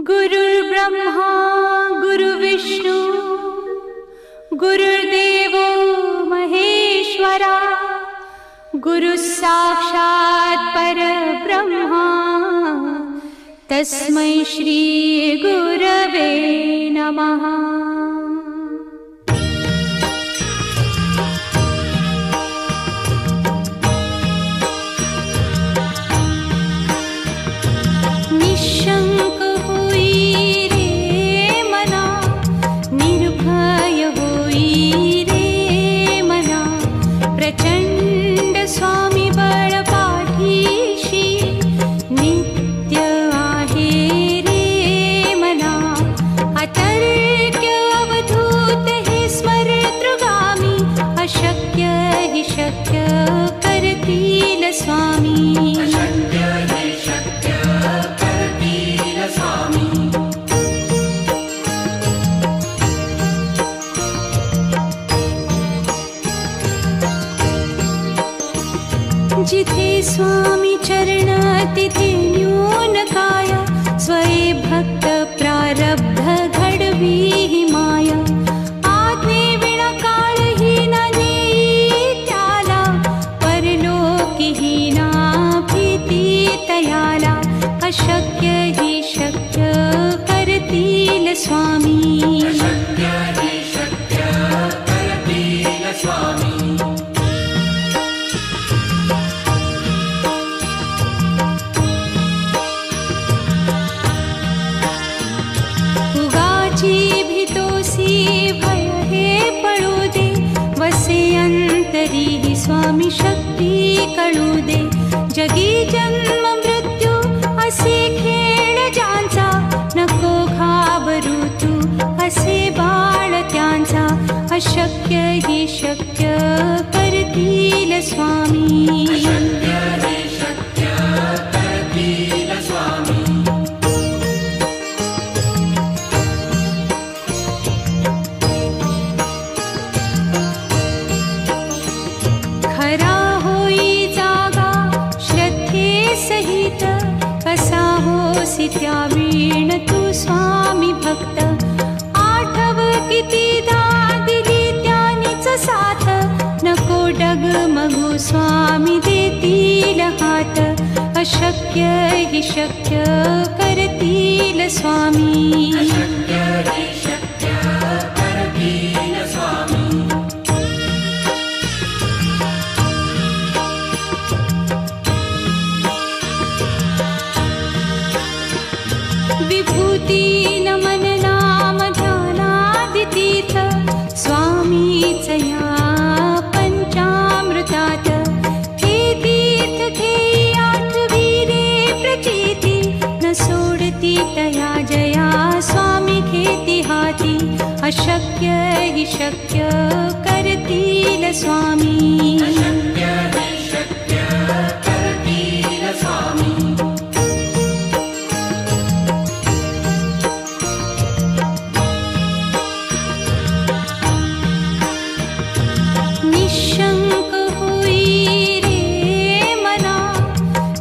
गुरुर्ब्रह्मा गुरुर्विष्णु गुरुर्देवो महेश्वरा गुरुः साक्षात् परब्रह्मा तस्मै श्री गुरवे नमः। निशंक होई रे मना, निर्भय होई रे मना, प्रचंड स्वामी बळ पाठीशी नित्य आहे रे मना। अतर्क्य अवधूत हे स्मरतृगामी, अशक्य हि शक्य करतील स्वामी। जिथे स्वामी चरण तिथे न्यून काय, स्वये भक्त प्रारब्ध घडवी ही माया। आज्ञे विना काळही न नेई त्याला, परलोकी ही ना भीती तयाला। अशक्य ही शक्य करतील स्वामी। स्वामी शक्ती कळू दे, जगी जन्म मृत्यू असे खेळ ज्यांचा। नको घाबरू तू असे बाळ त्यांचा, अशक्य ही शक्य करतील स्वामी। त्यावीण तू स्वामी भक्त, आठव कितीदा दिली त्यानीच साथ। नको डगमगू स्वामी देतील हात, अशक्य हि शक्य करतील स्वामी। विभूती नमन नाम ध्यानादितीर्थ, स्वामीच या पंचामृतात। हे तीर्थ घेई आठवी रे प्रचिती, न सोडती तया जया स्वामी घेती हाती। अशक्य हि शक्य करतील स्वामी। निशंक होई रे मना,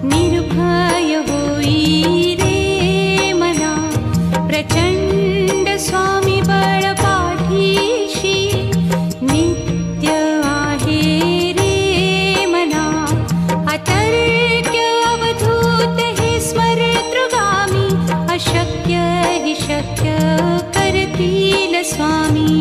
निर्भय होई रे मना, प्रचंड स्वामी बळ पाठीशी नित्य आहे रे मना। अतर्क्य अवधूत हे स्मरतृगामी, अशक्य हि शक्य करतील स्वामी।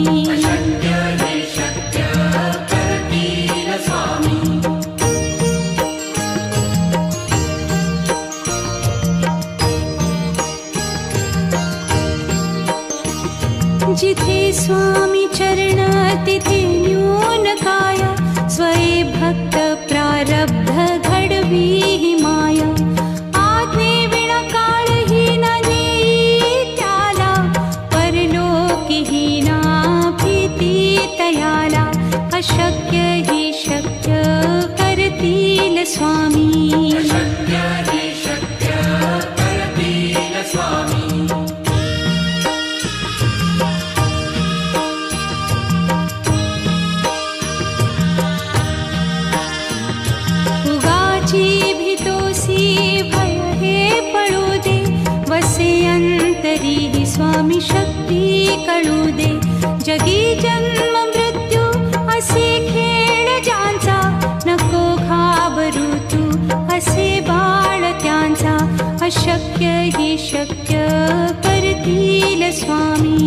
जिथे स्वामी चरण तिथे न्यून काय, स्वये भक्त प्रारब्ध घडवी ही माया। आज्ञे विना काळही न नेई त्याला, परलोकी ही ना भीती तयाला। अशक्य ही शक्य करतील स्वामी। भीतोसी भय हे पळू दे, वसे अंतरी अंतरी स्वामी शक्ती कळू दे. जगी जन्म मृत्यू असे खेळ ज्यांचा, नको घाबरू तू असे बाळ त्यांचा. अशक्य ही शक्य करतील स्वामी.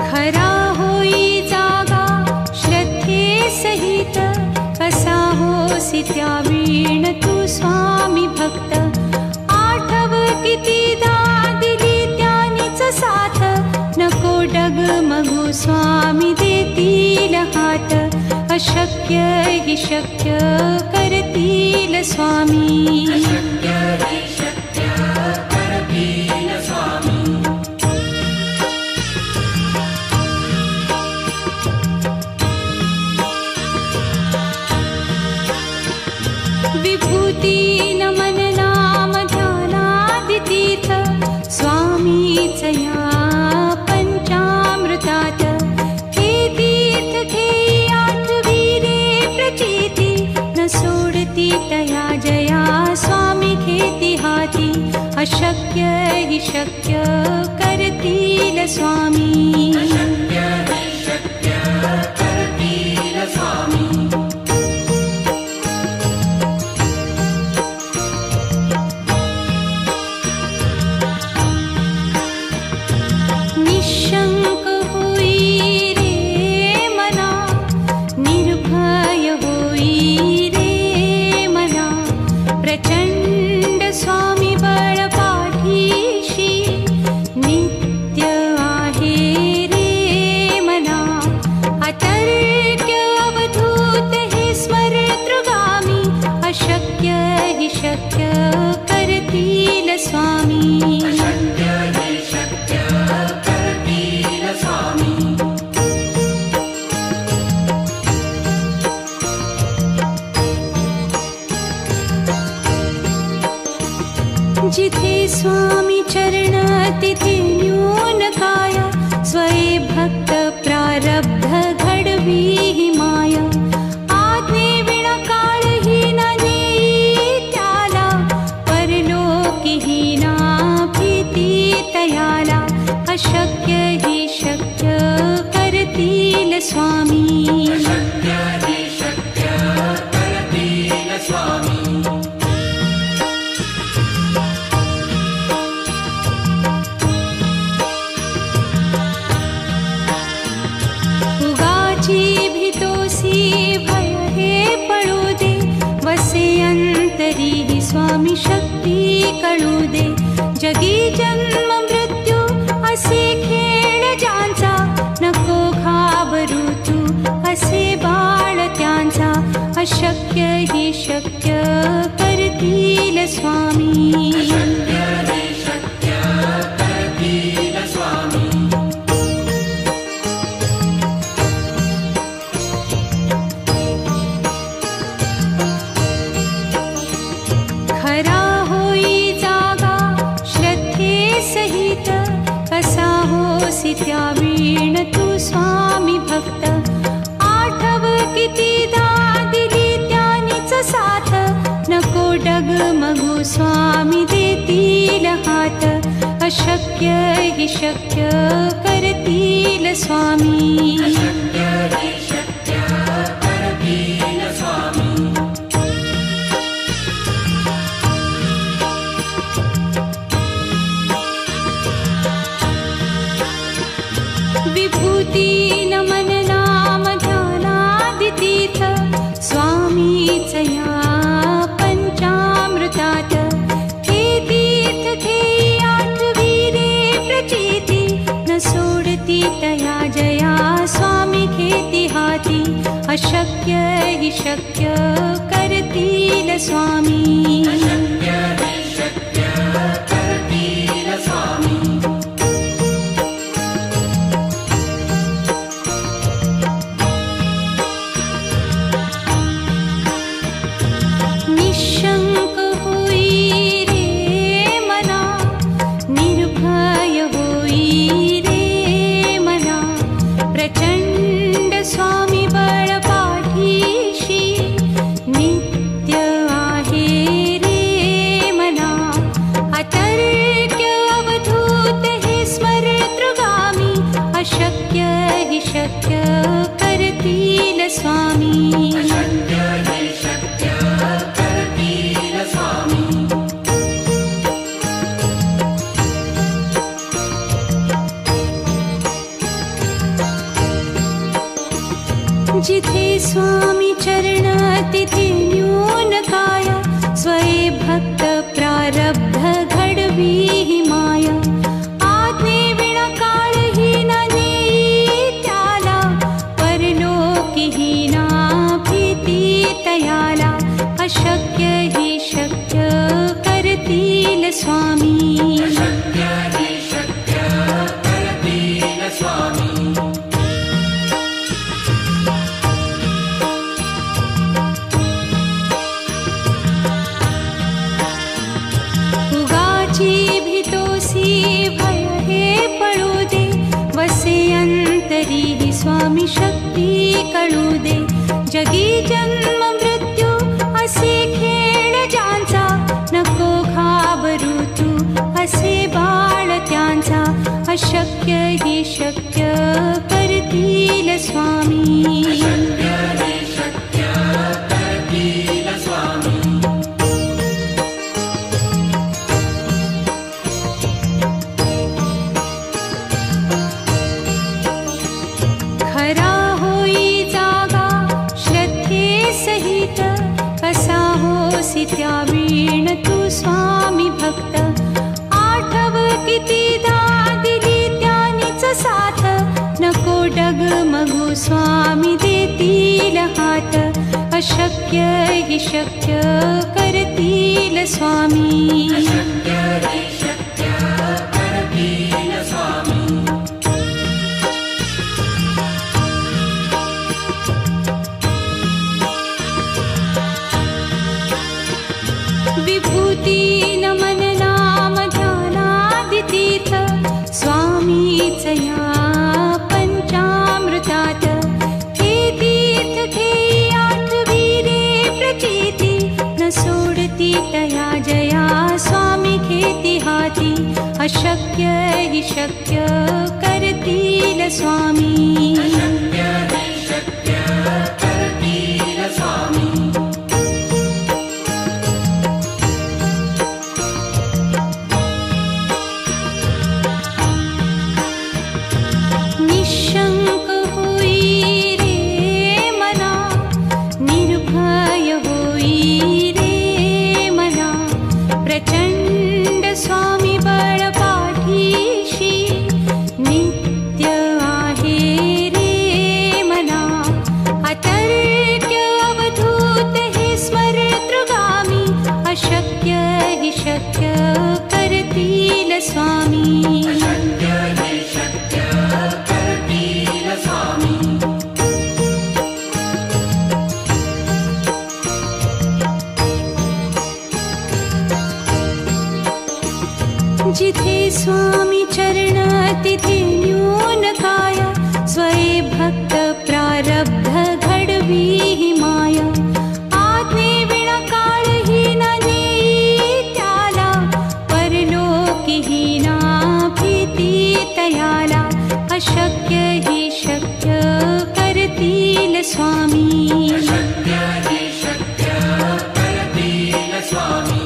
खरा होई जागा श्रद्धे सहित, कसा होसी त्या वीण तू स्वामी भक्त. आठव कितीदा दिली त्यानीच साथ, नको डगमगू स्वामी देतील हात. अशक्य ही शक्य करतील स्वामी. विभूती नमन नाम ध्यानादितीर्थ, स्वामीच या पंचामृतात. हे तीर्थ घेई आठवीरे प्रचिती, न सोडती तया जया स्वामी घेती हाती. अशक्य ही शक्य करतील स्वामी. निशंक होई रे मना, निर्भय होई रे मना. प्रचंड स्वामी बळ पाठीशी, नित्य आहे रे मना. अतर्क्य अवधूत हे स्मरतृगामी, अशक्य ही शक्य करतील स्वामी. जिथे स्वामी चरण तिथे न्यून काया, स्वये भक्त प्रारब्ध घडवी ही माया. आज्ञे विना काळही न नेई त्याला, परलोकीही ना भीती तयाला. अशक्य ही शक्य करतील स्वामी. भय हे पळू दे, वसे अंतरी स्वामी शक्ती कळू दे. जगी जन्म मृत्यू असे खेळ ज्यांचा, नको घाबरू तू असे बाळ त्यांचा. अशक्य ही शक्य करतील स्वामी. खरा होई जागा श्रद्धे सहित, कसा होसी त्या वीण तू स्वामी भक्त. आठव कितीदा दिली त्यानीच साथ, नको डगमगू स्वामी देतील हात. अशक्य ही शक्य करतील स्वामी. विभूती नमन नाम ध्यानादितीर्थ, स्वामीच या पंचामृतात. हे तीर्थ घेई आठवीरे प्रचिती, न सोडती तया जया स्वामी घेती हाती. अशक्य ही शक्य करतील स्वामी. निशंक होई रे मना, निर्भय होई रे स्वामी अशक्य हे शक्य करतील स्वामी जिथे स्वामी चरण तिथे न्यून काय स्वये भक्त प्रारब्ध घडवी ही माया आज्ञे विना काळही न नेई त्याला परलोकीही ना भीती तयाला अशक्य ही शक्य करतील स्वामी अशक्य हे शक्य करतील स्वामी भय हे पळू दे वसे अंतरी ही स्वामी शक्ती कळू दे जगी जन्म मृत्यू असे खेळ ज्यांचा नको घाबरू तू असे बाळ त्यांचा अशक्य ही शक्य करतील स्वामी अशक्य हे शक्य करतील स्वामी त्यावीण तू स्वामी भक्त आठव कितीदा दिली त्यानीच साथ नको डगमगू स्वामी देतील हात अशक्य ही शक्य करतील स्वामी अशक्य हे शक्य करतील स्वामी विभूती नमन नाम ध्यानादितीर्थ स्वामीच या पंचामृतात हे तीर्थ घेई आठवी रे प्रचिती न सोडती तया जया स्वामी घेती हाती अशक्य ही शक्य करतील स्वामी अशक्य हे शक्य करतील स्वामी निशंक होई रे मना निर्भय होई रे मना प्रचंड स्वामी बळ पाठीशी नित्य आहे रे मना अतर्क्य अवधूत हे स्मरतृगामी अशक्य ही शक्य करतील स्वामी अशक्य हे शक्य करतील स्वामी जिथे स्वामी चरण तिथे न्यून काय स्वये भक्त प्रारब्ध घडवी ही माया आज्ञे विना काळही न नेई त्याला परलोकीही ना भीती तयाला अशक्य ही शक्य करतील स्वामी अशक्य हे शक्य करतील स्वामी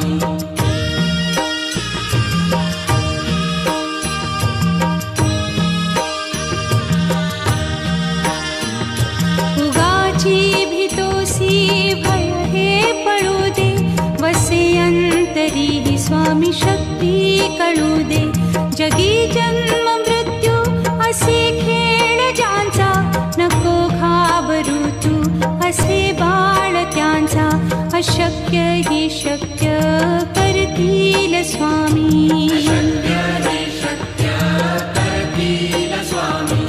भय हे पळू दे वसे अंतरी ही स्वामी शक्ती कळू दे जगी जन्म मृत्यू असे खेळ ज्यांचा नको घाबरू तू असे बाळ त्यांचा अशक्य ही शक्य करतील स्वामी अशक्य हे शक्य करतील स्वामी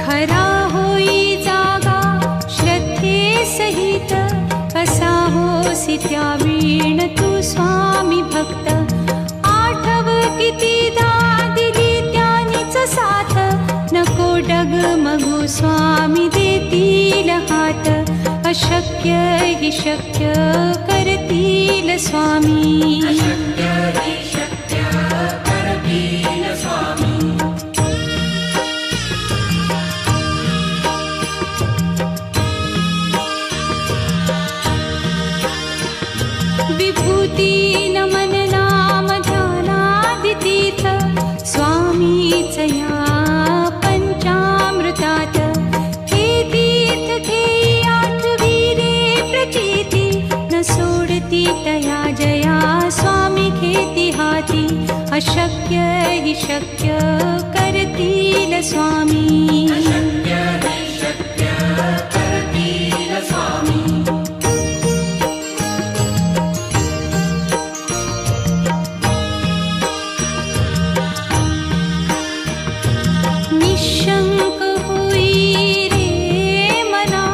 खरा होई जागा श्रद्धे सहित कसा होसी त्यावीण तू स्वामी भक्त आठव कितीदा दिली त्यानीच साथ नको डगमगू स्वामी देतील हात अशक्य हि शक्य करतील स्वामी. विभूती नमन नाम ध्यानादितीर्थ स्वामीच या पंचामृतात. हे तीर्थ घेई आठवीरे प्रचिती न सोडती तया जया स्वामी घेती हाती. अशक्य हि शक्य करतील स्वामी. निशंक होई रे मना,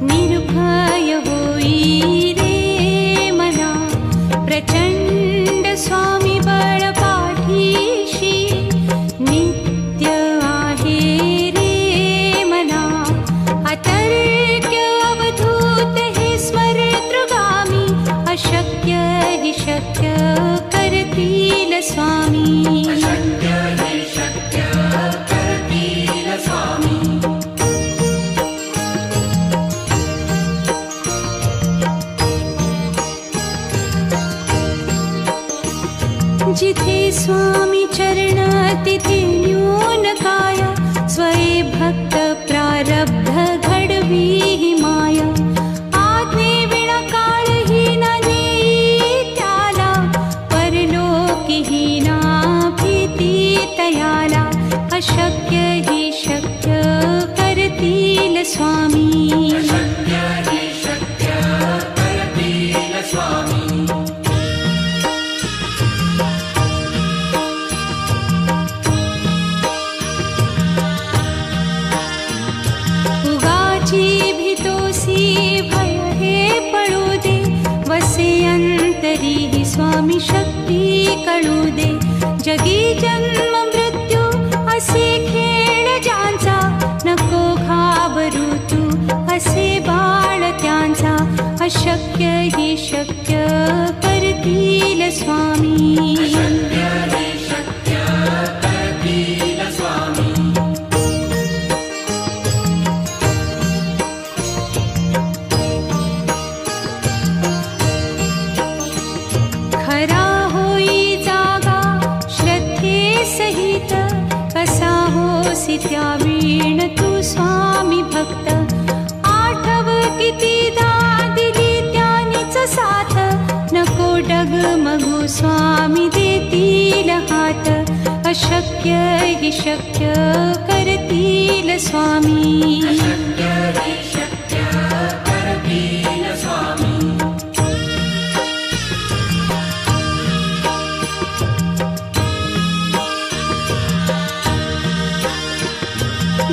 निर्भय होई रे मना. प्रचंड स्वामी बळ पाठीशी नित्य आहे रे मना. अतर्क्य अवधूत हे स्मरतृगामी. अशक्य हि शक्य करतील स्वामी. जिथे स्वामी चरण तिथे न्यून काय. स्वये भक्त प्रारब्ध घडवी ही माया. आज्ञे विना काळही न नेई त्याला. परलोकी ही ना भीती तयाला. अशक्य हि शक्य करतील स्वामी. भय हे पळू दे. वसे अंतरी ही स्वामी शक्ती कळू दे. जगी जन्म मृत्यू असे खेळ ज्यांचा. नको घाबरू तू असे बाळ त्यांचा. अशक्य हि शक्य करतील स्वामी. खरा होई जागा श्रद्धे सहित. कसा होसी त्या वीण तू स्वामी भक्त. आठव कितीदा दिली त्यानीच साथ. नको डगमगू स्वामी देतील हात. अशक्य हि शक्य करतील स्वामी.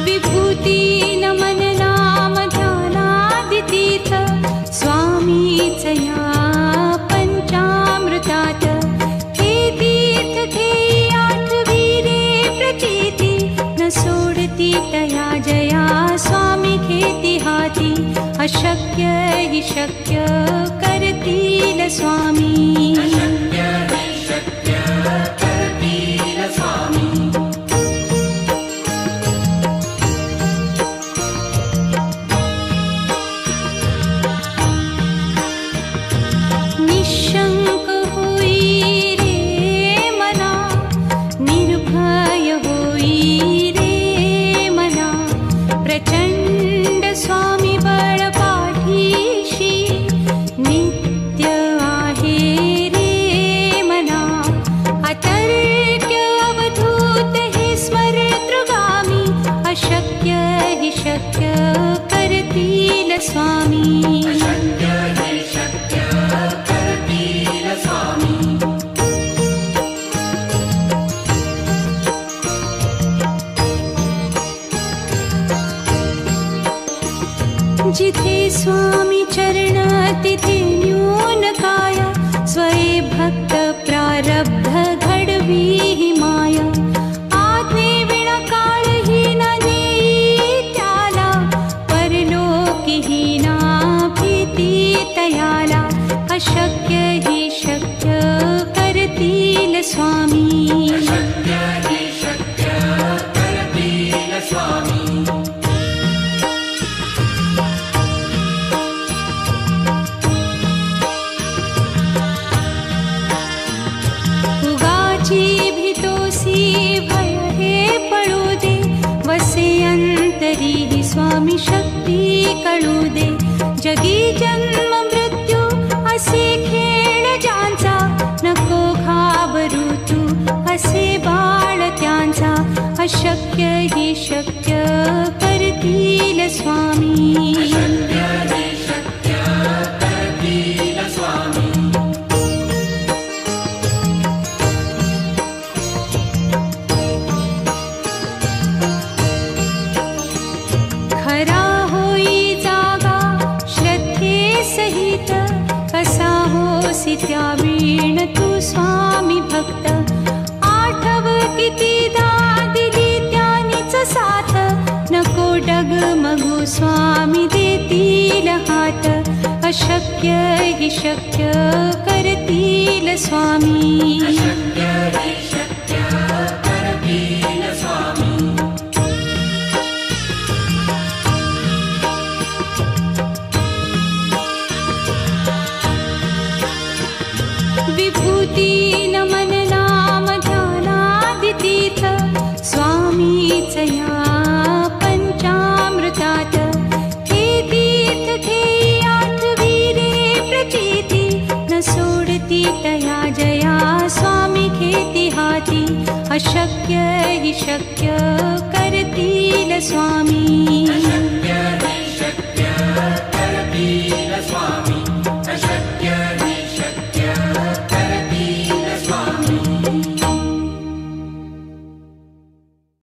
विभूती नमन नाम ध्यानादितीर्थ स्वामीच या पंचामृतात. हे तीर्थ घेई आठवीरे प्रचिती न सोडती तया जया स्वामी घेती हाती. अशक्य हि शक्य करतील स्वामी. निशंक होई रे मना, निर्भय होई रे मना. प्रचंड स्वामी बळ पाठीशी नित्य आहे रे अशक्य हि शक्य करतील स्वामी. अशक्य हि शक्य करतील स्वामी. उगाची भीतोसी भय हे पळू दे, वसे अंतरी हि स्वामी शक्ती कळू दे. जगी जन्म मृत्यू असे खेळ ज्यांचा, नको घाबरू तू असे बाळ त्यांचा. अशक्य हि शक्य करतील स्वामी. अशक्य हि शक्य करतील स्वामी. खरा होई जागा श्रद्धे सहित, कसा होसी त्या वीण तू स्वामी भक्त. आठव कितीदा दिली त्यानीच साथ, नको डगमगू स्वामी देतील हात. अशक्य हि शक्य करतील स्वामी. अशक्य हि शक्य करतील स्वामी. विभूती नमन नाम ध्यानादितीर्थ, स्वामीच या पंचामृतात. हे तीर्थ घेई आठविले प्रचिती, न सोडती तया जया स्वामी घेती हाती. अशक्य हि शक्य करतील स्वामी.